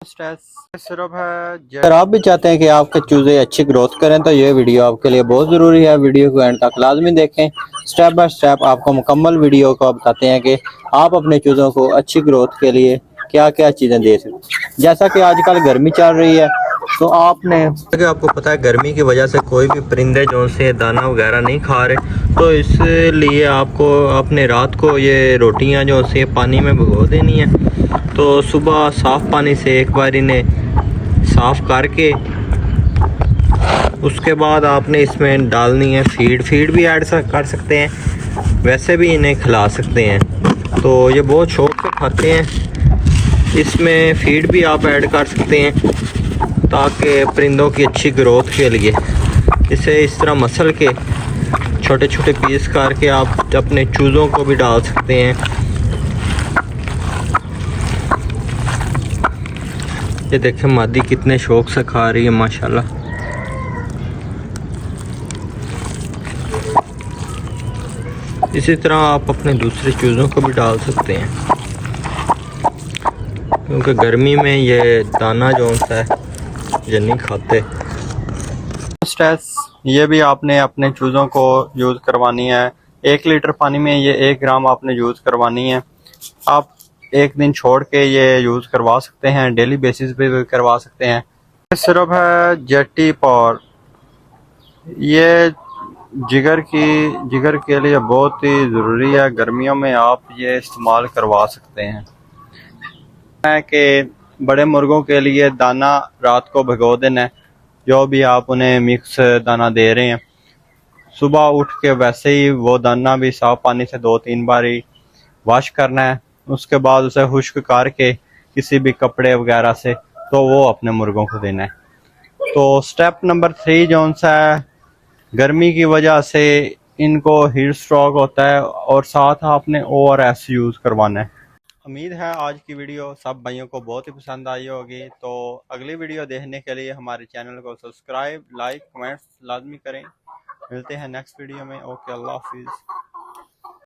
Stress सिर्फ है। अगर आप भी चाहते हैं कि आपके चूजे अच्छी ग्रोथ करें तो ये वीडियो आपके लिए बहुत ज़रूरी है। वीडियो को एंड तक लाजमी देखें। स्टेप बाय स्टेप आपको मुकम्मल वीडियो को बताते हैं कि आप अपने चूज़ों को अच्छी ग्रोथ के लिए क्या क्या चीज़ें दे सकते हैं। जैसा कि आजकल गर्मी चल रही है तो आपको पता है गर्मी की वजह से कोई भी परिंदे जो से दाना वगैरह नहीं खा रहे, तो इसलिए आपको अपने रात को ये रोटियां जो से पानी में भिगो देनी है। तो सुबह साफ़ पानी से एक बार इन्हें साफ़ करके उसके बाद आपने इसमें डालनी है फीड भी ऐड कर सकते हैं, वैसे भी इन्हें खिला सकते हैं। तो ये बहुत शौक से खाते हैं। इसमें फीड भी आप ऐड कर सकते हैं ताकि परिंदों की अच्छी ग्रोथ के लिए इसे इस तरह मसल के छोटे छोटे पीस करके आप अपने चूज़ों को भी डाल सकते हैं। ये देखें मादी कितने शौक से खा रही है माशाल्लाह। इसी तरह आप अपने दूसरे चूज़ों को भी डाल सकते हैं, क्योंकि गर्मी में ये दाना जो होता है ये नहीं खाते। स्ट्रेस ये भी आपने अपने चूज़ों को यूज़ करवानी है। 1 लीटर पानी में ये 1 ग्राम आपने यूज़ करवानी है। आप एक दिन छोड़ के ये यूज़ करवा सकते हैं, डेली बेसिस पे भी करवा सकते हैं। सिर्फ है जेटी पॉर, ये जिगर के लिए बहुत ही ज़रूरी है। गर्मियों में आप ये इस्तेमाल करवा सकते हैं। है कि बड़े मुर्गों के लिए दाना रात को भिगो देना है। जो भी आप उन्हें मिक्स दाना दे रहे हैं, सुबह उठ के वैसे ही वो दाना भी साफ पानी से 2-3 बार ही वॉश करना है। उसके बाद उसे खुश्क करके किसी भी कपड़े वगैरह से तो वो अपने मुर्गों को देना है। तो स्टेप नंबर 3 जो सा है, गर्मी की वजह से इनको हीट स्ट्रोक होता है और साथ आपने ORS यूज़ करवाना है। उम्मीद है आज की वीडियो सब भाइयों को बहुत ही पसंद आई होगी। तो अगली वीडियो देखने के लिए हमारे चैनल को सब्सक्राइब, लाइक, कमेंट्स लाजमी करें। मिलते हैं नेक्स्ट वीडियो में। ओके, अल्लाह हाफिज़।